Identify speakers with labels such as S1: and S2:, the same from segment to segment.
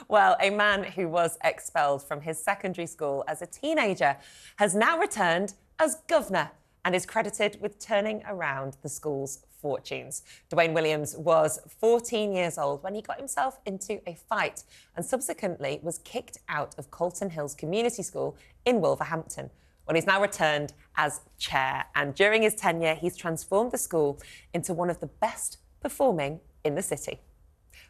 S1: Well, a man who was expelled from his secondary school as a teenager has now returned as governor and is credited with turning around the school's fortunes. Duane Williams was 14 years old when he got himself into a fight and subsequently was kicked out of Colton Hills Community School in Wolverhampton. Well, he's now returned as chair, and during his tenure, he's transformed the school into one of the best performing in the city.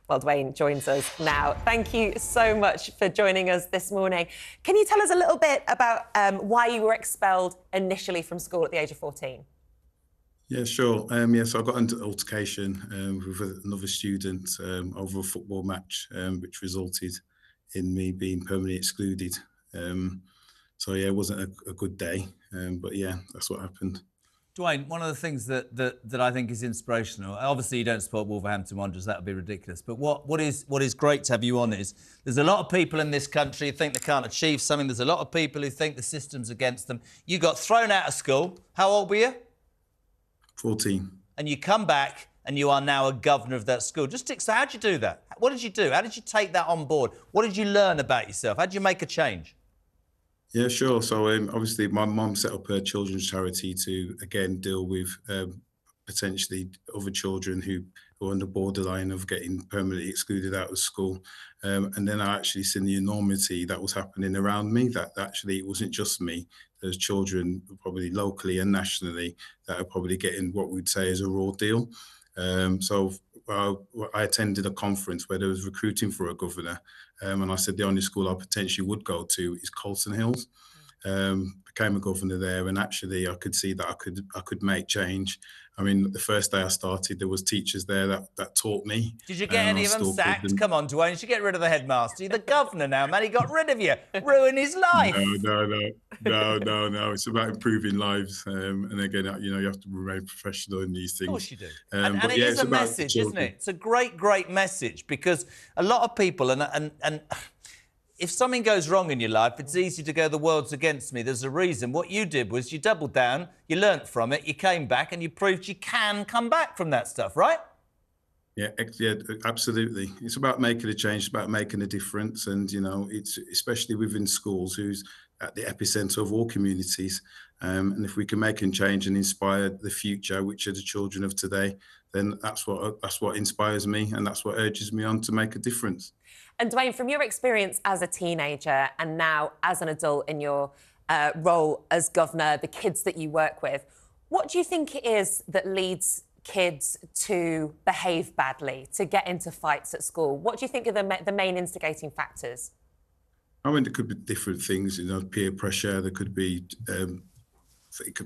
S1: Well, Duane joins us now. Thank you so much for joining us this morning. Can you tell us a little bit about why you were expelled initially from school at the age of 14?
S2: Yeah, sure. So I got into altercation with another student over a football match, which resulted in me being permanently excluded. So yeah, it wasn't a good day, but yeah, that's what happened.
S3: Duane, one of the things that I think is inspirational, obviously you don't support Wolverhampton Wanderers, that would be ridiculous, but what is great to have you on is there's a lot of people in this country who think they can't achieve something. There's a lot of people who think the system's against them. You got thrown out of school. How old were you?
S2: 14.
S3: And you come back and you are now a governor of that school. So how'd you do that? What did you do? How did you take that on board? What did you learn about yourself? How did you make a change?
S2: Yeah, sure. So obviously my mum set up a children's charity to, again, deal with potentially other children who are on the borderline of getting permanently excluded out of school. And then I actually seen the enormity that was happening around me, that actually it wasn't just me. There's children probably locally and nationally that are probably getting what we'd say is a raw deal. I attended a conference where there was recruiting for a governor, and I said the only school I potentially would go to is Colton Hills. Became a governor there, and actually I could see that I could make change. I mean, the first day I started, there was teachers there that taught me.
S3: Did you get any of them sacked? Come on, Duane, you should get rid of the headmaster. You're the governor now, man. He got rid of you. Ruin his life.
S2: No. It's about improving lives. And again, you have to remain professional in these things.
S3: Of course you do. And it is a message, isn't it? It's a great, great message, because a lot of people, and if something goes wrong in your life, it's easy to go, the world's against me. There's a reason. What you did was you doubled down, you learnt from it, you came back, and you proved you can come back from that stuff, right?
S2: Yeah, absolutely. It's about making a change, it's about making a difference. And, it's especially within schools, who's at the epicenter of all communities. And if we can make a change and inspire the future, which are the children of today, then that's what inspires me, and that's what urges me on to make a difference.
S1: And Duane, from your experience as a teenager and now as an adult in your role as governor, the kids that you work with, what do you think it is that leads kids to behave badly, to get into fights at school? What do you think are the main instigating factors?
S2: I mean, there could be different things, peer pressure. There could be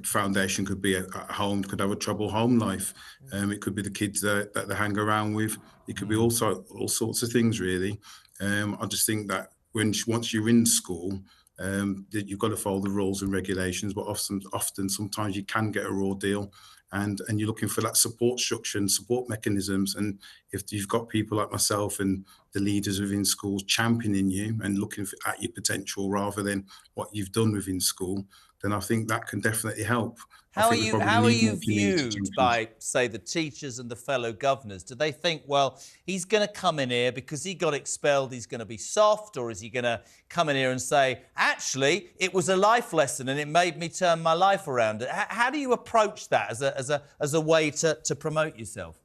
S2: foundation, could be at home, could have a troubled home life. It could be the kids that they hang around with. It could be all sorts of things, really. I just think that once you're in school, that you've got to follow the rules and regulations, but often sometimes you can get a raw deal, and you're looking for that support structure and support mechanisms. And if you've got people like myself and the leaders within schools championing you and looking at your potential rather than what you've done within school, then I think that can definitely help.
S3: How are you viewed by, say, the teachers and the fellow governors? Do they think, well, he's going to come in here because he got expelled, he's going to be soft, or is he going to come in here and say, actually, it was a life lesson and it made me turn my life around? How do you approach that as a way to promote yourself?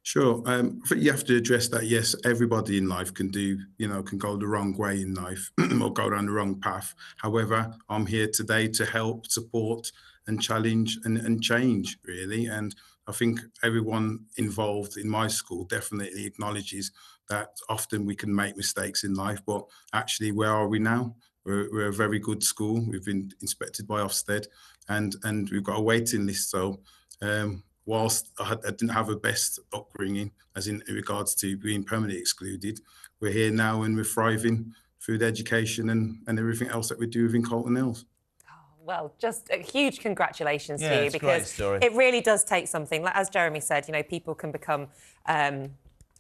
S2: Sure. I think you have to address that. Yes, everybody in life can go the wrong way in life or go down the wrong path. However, I'm here today to help, support and challenge and change, really. And I think everyone involved in my school definitely acknowledges that often we can make mistakes in life, but actually, where are we now? We're a very good school. We've been inspected by Ofsted, and we've got a waiting list. So whilst I didn't have a best upbringing, as in regards to being permanently excluded, we're here now and we're thriving through the education and everything else that we do within Colton Hills.
S1: Well, just a huge congratulations to you,
S3: it's
S1: because
S3: a great story.
S1: It really does take something. Like, as Jeremy said, people can become, I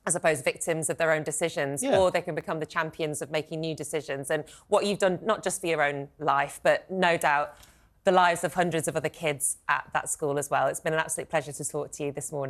S1: suppose, victims of their own decisions, or they can become the champions of making new decisions. And what you've done, not just for your own life, but no doubt the lives of hundreds of other kids at that school as well. It's been an absolute pleasure to talk to you this morning.